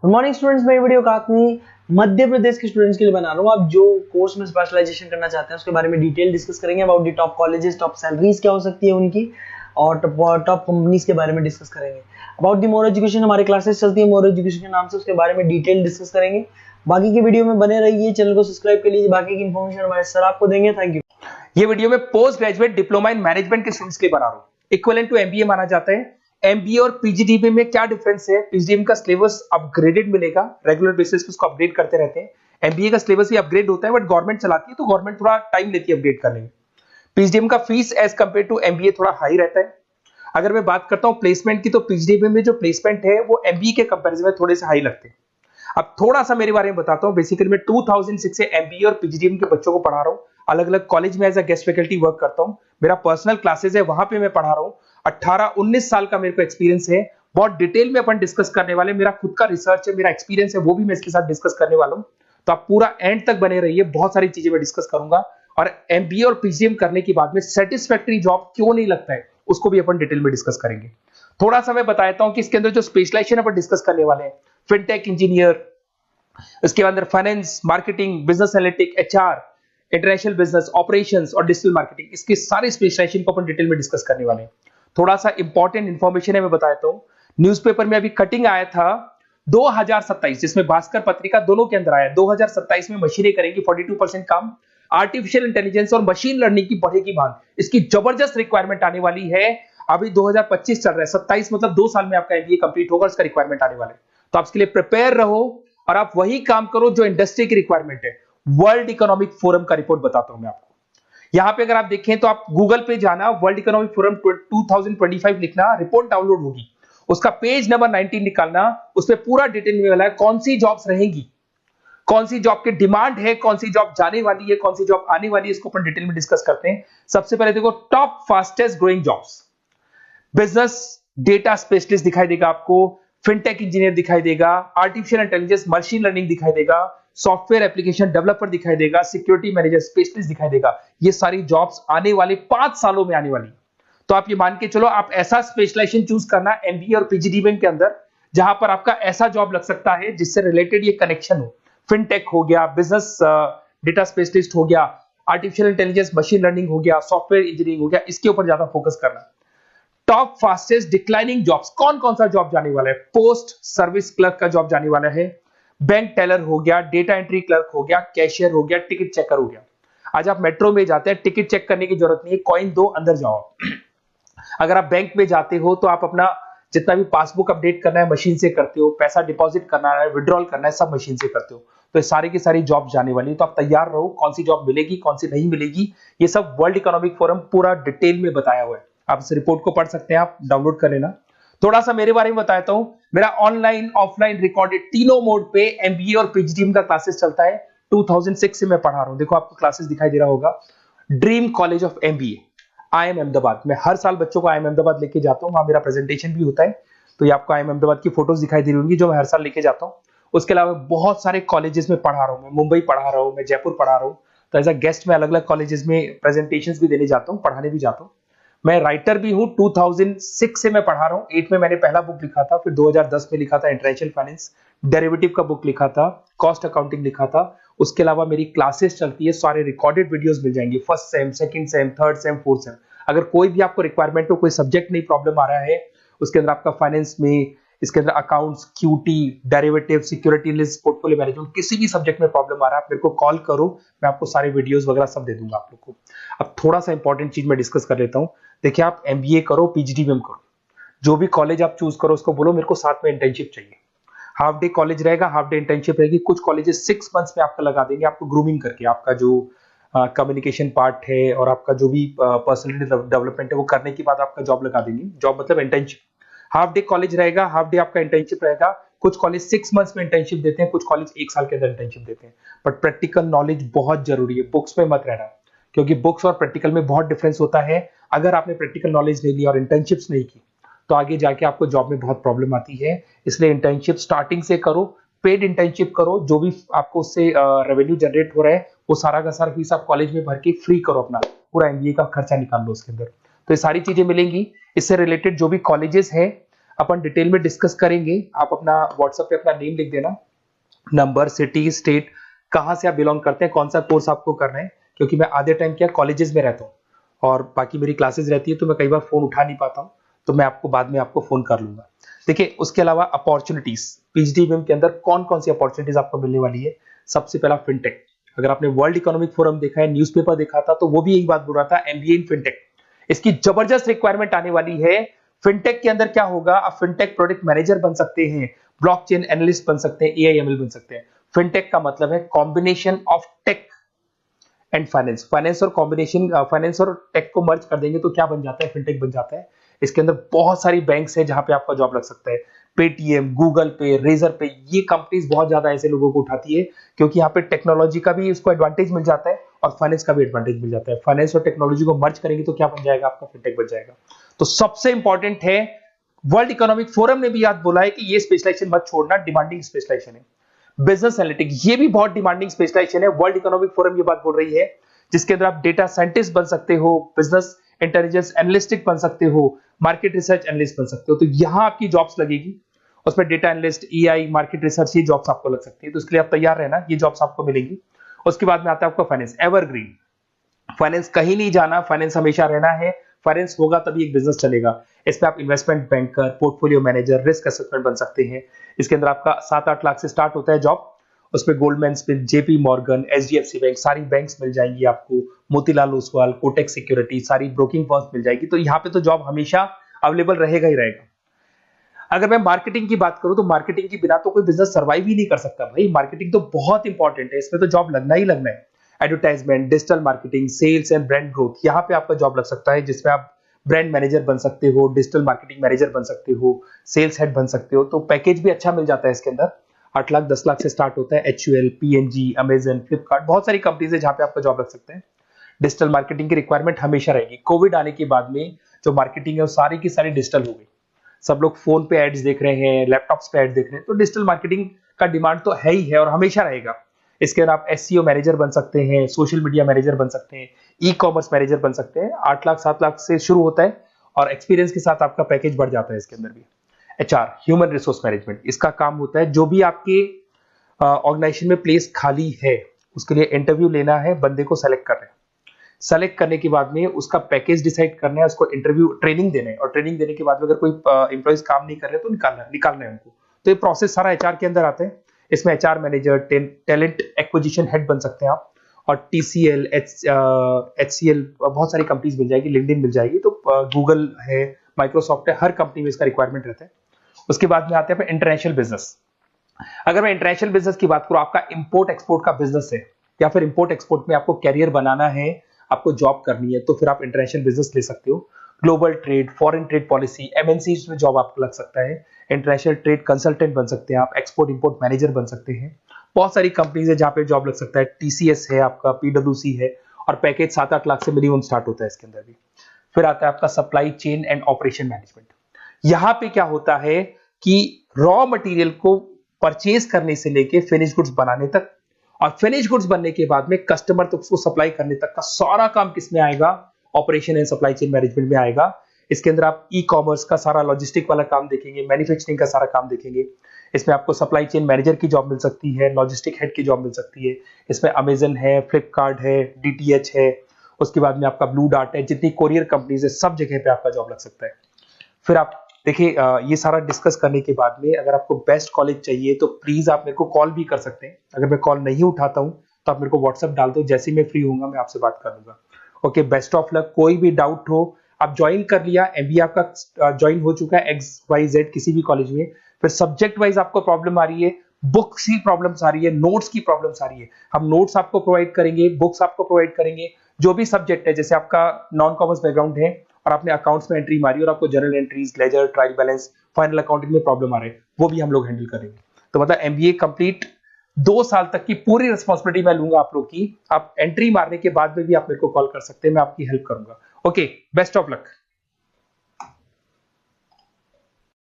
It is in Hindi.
गुड मॉर्निंग स्टूडेंट्स, मैं ये वीडियो काफी मध्य प्रदेश के स्टूडेंट्स के लिए बना रहा हूँ। आप जो कोर्स में स्पेशलाइजेशन करना चाहते हैं उसके बारे में डिटेल डिस्कस करेंगे। About the top colleges, top salaries क्या हो सकती है उनकी, और टॉप कंपनीज के बारे में डिस्कस करेंगे। अबाउट दी मोर एजुकेशन हमारी क्लासेस चलती है मोर एजुकेशन के नाम से, उसके बारे में डिटेल डिस्कस करेंगे। बाकी की वीडियो में बने रहिए, चैनल को सब्सक्राइब कर लीजिए। बाकी की इन्फॉर्मेशन हमारे सर आपको देंगे। Thank you. ये वीडियो में post graduate diploma in management के स्टूडेंट्स के लिए बना रहा हूं। इक्विवेलेंट टू एमबीए माना जाता है। एमबीए और पीजीडीबी में क्या डिफरेंस है? पीजीडीबी का सिलेबस अपग्रेडेड मिलेगा, रेगुलर बेसिस पे उसको अपडेट करते रहते हैं। एमबीए का सिलेबस भी अपग्रेड होता है, बट गवर्नमेंट चलाती है तो गवर्नमेंट थोड़ा टाइम लेती है अपडेट करने में। पीजीडीबी का fees as compare to MBA थोड़ा हाई रहता है। अगर मैं बात करता हूं प्लेसमेंट की, तो पीजीडीबी में जो प्लेसमेंट है वो एमबीए के कंपेरिजन में थोड़े से हाई लगते हैं। अब थोड़ा सा मेरे बारे में बताता हूं। बेसिकली मैं 2006 से एमबीए और पीजीडीएम के बच्चों को पढ़ा रहा हूं। अलग अलग कॉलेज में as a guest faculty work करता हूं। मेरा पर्सनल क्लासेस है, वहां पे मैं पढ़ा रहा हूं। 18-19 साल का मेरे को एक्सपीरियंस है। बहुत डिटेल में अपन डिस्कस करने वाले। मेरा खुद का रिसर्च है, मेरा एक्सपीरियंस है, वो भी मैं इसके साथ डिस्कस करने वाला हूं। तो आप पूरा एंड तक बने रहिए, बहुत सारी चीजें मैं डिस्कस करूंगा। और एमबीए और पीजीडीएम करने के बाद में सेटिस्फैक्टरी जॉब क्यों नहीं लगता है, उसको भी अपन डिटेल में डिस्कस करेंगे। थोड़ा सा मैं बताता हूं कि इसके अंदर जो स्पेशलाइजेशन अपन डिस्कस करने वाले हैं, फिनटेक इंजीनियर, इसके अंदर finance, marketing, business analytic, HR, international business, operations और डिजिटल मार्केटिंग, इसके सारे स्पेशलाइजेशन को अपन डिटेल में डिस्कस करने वाले हैं। थोड़ा सा इंपॉर्टेंट इंफॉर्मेशन है, मैं बताता हूं। न्यूज़पेपर में अभी कटिंग आया था 2027, जिसमें भास्कर पत्रिका दोनों के अंदर आया। 2027 में मशीनें करेंगी 42% काम। आर्टिफिशियल इंटेलिजेंस और मशीन लर्निंग की बढ़ेगी मांग। इसकी जबरदस्त रिक्वायरमेंट आने वाली है। अभी 2025 चल रहा है, 27 मतलब 2 साल में आपका एमबीए कंप्लीट होगा, इसका रिक्वायरमेंट आने वाला है। तो आप इसके लिए प्रिपेयर रहो और आप वही काम करो जो इंडस्ट्री की रिक्वायरमेंट है। वर्ल्ड इकोनॉमिक फोरम का रिपोर्ट बताता हूं मैं आपको। यहां पे अगर आप देखें तो आप गूगल पे जाना, वर्ल्ड इकोनॉमिक फोरम 2025 लिखना, रिपोर्ट डाउनलोड होगी। उसका पेज नंबर 19 निकालना, उसमें पूरा डिटेल में मिला है कौन सी जॉब्स रहेंगी, कौन सी जॉब की डिमांड है, कौन सी जॉब जाने वाली है, कौन सी जॉब आने वाली है। इसको अपन डिटेल में डिस्कस करते हैं। सबसे पहले देखो, top fastest growing jobs. Business data specialist दिखाई देगा आपको, फिनटेक इंजीनियर दिखाई देगा, आर्टिफिशियल इंटेलिजेंस मशीन लर्निंग दिखाई देगा, सॉफ्टवेयर एप्लीकेशन डेवलपर दिखाई देगा, सिक्योरिटी मैनेजर स्पेशलिस्ट दिखाई देगा। ये सारी जॉब्स आने वाले 5 सालों में आने वाली। तो आप ये मान के चलो, आप ऐसा स्पेशलाइजेशन चूज करना एमबीए और पीजीडीबी के अंदर, जहां पर आपका ऐसा जॉब लग सकता है जिससे रिलेटेड ये कनेक्शन हो। फिनटेक हो गया, बिजनेस डेटा स्पेशलिस्ट हो गया, आर्टिफिशियल इंटेलिजेंस मशीन लर्निंग हो गया, सॉफ्टवेयर इंजीनियरिंग हो गया, इसके ऊपर ज्यादा फोकस करना। टॉप फास्टेस्ट डिक्लाइनिंग जॉब्स, कौन कौन सा जॉब जाने वाला है? पोस्ट सर्विस क्लर्क का जॉब जाने वाला है, बैंक टेलर हो गया, डेटा एंट्री क्लर्क हो गया, कैशियर हो गया, टिकट चेकर हो गया। आज आप मेट्रो में जाते हैं, टिकट चेक करने की जरूरत नहीं है, कॉइन दो अंदर जाओ। अगर आप बैंक में जाते हो तो आप अपना जितना भी पासबुक अपडेट करना है मशीन से करते हो, पैसा डिपॉजिट करना है, विड्रॉल करना है, सब मशीन से करते हो। तो ये सारी की सारी जॉब जाने वाली है। तो आप तैयार रहो, कौन सी जॉब मिलेगी, कौन सी नहीं मिलेगी, ये सब वर्ल्ड इकोनॉमिक फोरम पूरा डिटेल में बताया हुआ है। आप इस रिपोर्ट को पढ़ सकते हैं, आप डाउनलोड कर लेना। थोड़ा सा मेरे बारे में बताता हूं। मेरा ऑनलाइन ऑफलाइन रिकॉर्डेड तीनों मोड पे एमबीए और पीजीडीएम का क्लासेस चलता है। 2006 से मैं पढ़ा रहा हूं। देखो आपको क्लासेस दिखाई दे रहा होगा, dream college of MBA, IIM Ahmedabad. मैं हर साल बच्चों को आईएम अहमदाबाद लेके जाता हूं, वहां मेरा प्रेजेंटेशन भी होता है। तो ये आपको आईएम अहमदाबाद की फोटोज दिखाई दे रही होंगी, जो मैं हर साल लेके जाता हूं। उसके अलावा बहुत सारे कॉलेजेस में पढ़ा रहा हूं। मैं मुंबई पढ़ा रहा हूं, मैं जयपुर पढ़ा रहा हूं। तो एज अ गेस्ट मैं अलग अलग कॉलेजेस में प्रेजेंटेशंस भी देने जाता हूं, पढ़ाने भी जाता हूं। मैं राइटर भी हूं। 2006 से मैं पढ़ा रहा हूं। 8 में मैंने पहला बुक लिखा था, फिर 2010 में लिखा था इंटरनेशनल फाइनेंस, डेरिवेटिव का बुक लिखा था, कॉस्ट अकाउंटिंग लिखा था। उसके अलावा मेरी क्लासेस चलती है, सारे रिकॉर्डेड वीडियोस मिल जाएंगे, first sem, second same, third same, fourth same. अगर कोई भी आपको रिक्वायरमेंट हो, कोई सब्जेक्ट नहीं प्रॉब्लम आ रहा है, उसके अंदर आपका फाइनेंस में, इसके अंदर accounts, QT, derivative, security list, portfolio management, किसी भी सब्जेक्ट में प्रॉब्लम आ रहा है, आप मेरे को कॉल करो, मैं आपको सारे वीडियोस वगैरह सब दे दूंगा आप लोग को। अब थोड़ा सा इंपॉर्टेंट चीज मैं डिस्कस कर लेता हूं। देखिए, आप एमबीए करो, पीजीडीएम करो, जो भी कॉलेज आप चूज करो, उसको बोलो मेरे को साथ में इंटर्नशिप चाहिए। हाफ डे कॉलेज रहेगा, हाफ डे इंटर्नशिप रहेगी। कुछ कॉलेजेस 6 मंथ्स में आपका लगा देंगे, आपको ग्रूमिंग करके, आपका जो कम्युनिकेशन पार्ट है और आपका जो भी पर्सनैलिटी डेवलपमेंट है वो करने के बाद आपका जॉब लगा देंगे। जॉब मतलब इंटर्नशिप। हाफ डे कॉलेज रहेगा, हाफ डे आपका इंटर्नशिप रहेगा। कुछ कॉलेज 6 मंथ्स में इंटर्नशिप देते हैं, कुछ कॉलेज 1 साल के अंदर इंटर्नशिप देते हैं। बट प्रैक्टिकल नॉलेज बहुत जरूरी है, बुक्स पे मत रहना, क्योंकि बुक्स और प्रैक्टिकल में बहुत डिफरेंस होता है। अगर आपने प्रैक्टिकल नॉलेज नहीं ली और इंटर्नशिप्स नहीं की, तो आगे जाके आपको जॉब में बहुत प्रॉब्लम आती है। इसलिए इंटर्नशिप स्टार्टिंग से करो, पेड इंटर्नशिप करो, जो भी आपको उससे रेवेन्यू जनरेट हो रहा है वो सारा का सारा फीस आप कॉलेज में भर के फ्री करो, अपना पूरा एमबीए का खर्चा निकाल लो उसके अंदर। तो ये सारी चीजें मिलेंगी। इससे रिलेटेड जो भी कॉलेजेस है, अपन डिटेल में डिस्कस करेंगे। आप अपना व्हाट्सएप पे अपना नेम लिख देना, नंबर, सिटी, स्टेट, कहाँ से आप बिलोंग करते हैं, कौन सा कोर्स आपको करना है, क्योंकि मैं आधे टाइम क्या कॉलेजेस में रहता हूँ और बाकी मेरी क्लासेस रहती है, तो मैं कई बार फोन उठा नहीं पाता हूँ, तो मैं आपको बाद में आपको फोन कर लूंगा। देखिए, उसके अलावा अपॉर्चुनिटीज पीजीडीबीएम के अंदर कौन कौन सी अपॉर्चुनिटीज आपको मिलने वाली है। सबसे पहला फिनटेक। अगर आपने वर्ल्ड इकोनॉमिक फोरम देखा है, न्यूज़पेपर देखा था, तो वो भी यही बात बोल रहा था, एमबीए इन फिनटेक। इसकी जबरदस्त रिक्वायरमेंट आने वाली है। फिनटेक के अंदर क्या होगा, आप फिनटेक प्रोडक्ट मैनेजर बन सकते हैं, ब्लॉकचेन एनालिस्ट बन सकते हैं, एआईएमएल बन सकते हैं। फिनटेक का मतलब है combination of tech and finance. Finance और टेक को मर्ज कर देंगे तो क्या बन जाता है, फिनटेक बन जाता है। इसके अंदर बहुत सारी बैंक्स है जहां पे आपका जॉब लग सकता है। पेटीएम, गूगल पे, रेजर पे, ये कंपनीज बहुत ज्यादा ऐसे लोगों को उठाती है, क्योंकि यहाँ पे टेक्नोलॉजी का भी उसको एडवांटेज मिल जाता है और फाइनेंस का भी एडवांटेज मिल जाता है। फाइनेंस और टेक्नोलॉजी को मर्ज करेंगे तो क्या बन जाएगा, आपका फिनटेक बन जाएगा। तो सबसे इंपॉर्टेंट है, वर्ल्ड इकोनॉमिक फोरम ने भी याद बोला है कि ये स्पेशलाइजेशन मत छोड़ना, डिमांडिंग स्पेशलाइजेशन है। बिजनेस एनालिटिक, ये भी बहुत डिमांडिंग स्पेशलाइजेशन है। वर्ल्ड इकोनॉमिक फोरम ये बात बोल रही है, जिसके अंदर आप डेटा साइंटिस्ट बन सकते हो, बिजनेस इंटेलिजेंस एनालिस्टिक बन सकते हो, मार्केट रिसर्च एनालिस्ट बन सकते हो। तो यहां आपकी जॉब्स लगेगी, उसमें data analyst, EI, market research, ये जॉब्स आपको लग सकती है। तो इसके लिए आप तैयार रहना, ये जॉब्स आपको मिलेंगी। उसके बाद में आता है आपका फाइनेंस, एवरग्रीन। फाइनेंस कहीं नहीं जाना, फाइनेंस हमेशा रहना है। फाइनेंस होगा तभी एक बिजनेस चलेगा। इसमें आप investment banker, portfolio manager, risk assessment बन सकते हैं। इसके अंदर आपका 7-8 लाख से स्टार्ट होता है जॉब। उसमें Goldman Smith, JP Morgan, HDFC bank, सारी बैंक्स मिल जाएंगी आपको, मोतीलाल ओसवाल, कोटक सिक्योरिटी, सारी ब्रोकिंग फर्म्स मिल जाएगी। तो यहाँ पे तो जॉब हमेशा अवेलेबल रहेगा ही रहेगा। अगर मैं मार्केटिंग की बात करूं तो मार्केटिंग के बिना तो कोई बिजनेस सर्वाइव ही नहीं कर सकता भाई। मार्केटिंग तो बहुत इंपॉर्टेंट है, इसमें तो जॉब लगना ही लगना है। Advertisement, digital marketing, sales and brand growth, यहाँ पे आपका जॉब लग सकता है, जिसमें आप ब्रांड मैनेजर बन सकते हो, डिजिटल मार्केटिंग मैनेजर बन सकते हो, सेल्स हेड बन सकते हो। तो पैकेज भी अच्छा मिल जाता है इसके अंदर, 8 लाख 10 लाख से स्टार्ट होता है। एचयूएल, पीएनजी, अमेजन, फ्लिपकार्ट, बहुत सारी कंपनीज है जहां पे आपका जॉब लग सकते हैं। डिजिटल मार्केटिंग की रिक्वायरमेंट हमेशा रहेगी। कोविड आने के बाद में जो मार्केटिंग है वो सारी की सारी डिजिटल हो गई। सब लोग फोन पे एड्स देख रहे हैं, लैपटॉप्स पे एड्स देख रहे हैं, तो डिजिटल मार्केटिंग का डिमांड तो है ही है और हमेशा रहेगा। इसके अंदर आप एसईओ मैनेजर बन सकते हैं, सोशल मीडिया मैनेजर बन सकते हैं, ई कॉमर्स मैनेजर बन सकते हैं। 8 लाख 7 लाख से शुरू होता है और एक्सपीरियंस के साथ आपका पैकेज बढ़ जाता है इसके अंदर भी। एचआर, ह्यूमन रिसोर्स मैनेजमेंट, इसका काम होता है जो भी आपके ऑर्गेनाइजेशन में प्लेस खाली है उसके लिए इंटरव्यू लेना है, बंदे को सेलेक्ट करना है। सेलेक्ट करने के बाद में उसका पैकेज डिसाइड करना है, उसको इंटरव्यू ट्रेनिंग देना है और ट्रेनिंग देने के बाद में अगर कोई एम्प्लॉइज काम नहीं कर रहे तो निकालना है उनको। तो ये प्रोसेस सारा एचआर के अंदर आता है। इसमें HR manager, talent acquisition head बन सकते हैं आप, और टीसीएल, एचसीएल, बहुत सारी कंपनीज मिल जाएगी, लिंक्डइन मिल जाएगी, तो गूगल है, माइक्रोसॉफ्ट है, हर कंपनी में इसका रिक्वायरमेंट रहता है। उसके बाद में आते हैं इंटरनेशनल बिजनेस। अगर मैं इंटरनेशनल बिजनेस की बात करूं, आपका इंपोर्ट एक्सपोर्ट का बिजनेस है या फिर इंपोर्ट एक्सपोर्ट में आपको कैरियर बनाना है, आपको जॉब करनी है, तो फिर आप इंटरनेशनल बिजनेस ले सकते हो। Global trade, foreign trade policy, MNC में जॉब आपको लग सकता है। इंटरनेशनल ट्रेड कंसल्टेंट बन सकते हैं आप, एक्सपोर्ट इंपोर्ट मैनेजर बन सकते हैं। बहुत सारी कंपनीज है जहां पे जॉब लग सकता है। टीसीएस है आपका, पीडब्ल्यूसी है, और पैकेज 7-8 लाख से मिनिमम स्टार्ट होता है इसके अंदर भी। फिर आता है आपका supply chain and operation management. यहां पे क्या होता है कि रॉ मटेरियल को परचेज करने से लेके फिनिश गुड्स बनाने तक, और फिनिश गुड्स बनने के बाद में कस्टमर तक उसको सप्लाई करने तक का सारा काम किसमें आएगा, operation and supply chain management में आएगा। इसके अंदर आप ई कॉमर्स का सारा लॉजिस्टिक वाला काम देखेंगे, मैन्युफैक्चरिंग का सारा काम देखेंगे। इसमें आपको सप्लाई चेन मैनेजर की जॉब मिल सकती है, लॉजिस्टिक हेड की जॉब मिल सकती है। इसमें अमेजन है, फ्लिपकार्ट है, डीटीएच है, उसके बाद में आपका ब्लू डार्ट है, जितनी कोरियर कंपनीज है सब जगह पे आपका जॉब लग सकता है। फिर आप देखिए, ये सारा डिस्कस करने के बाद में अगर आपको बेस्ट कॉलेज चाहिए तो प्लीज आप मेरे को कॉल भी कर सकते हैं। अगर मैं कॉल नहीं उठाता हूं तो आप मेरे को व्हाट्सएप डाल दो, जैसे ही मैं फ्री होऊंगा मैं आपसे बात कर लूंगा। Okay, best of luck. कोई भी डाउट हो, आप ज्वाइन कर लिया, एमबीए आपका ज्वाइन हो चुका है XYZ किसी भी कॉलेज में, फिर सब्जेक्ट वाइज आपको प्रॉब्लम आ रही है, बुक्स की प्रॉब्लम्स आ रही है, नोट्स की प्रॉब्लम्स आ रही है, हम नोट्स आपको प्रोवाइड करेंगे, बुक्स आपको प्रोवाइड करेंगे। जो भी सब्जेक्ट है, जैसे आपका नॉन कॉमर्स बैकग्राउंड है और आपने अकाउंट्स में एंट्री मारी और आपको general entries, ledger, trial balance, final accounting में प्रॉब्लम आ रहे हैं, वो भी हम लोग हैंडल करेंगे। तो मतलब एमबीए कंप्लीट 2 साल तक की पूरी रिस्पॉन्सिबिलिटी मैं लूंगा आप लोग की। आप एंट्री मारने के बाद में भी आप मेरे को कॉल कर सकते हैं, मैं आपकी हेल्प करूंगा। Okay, best of luck.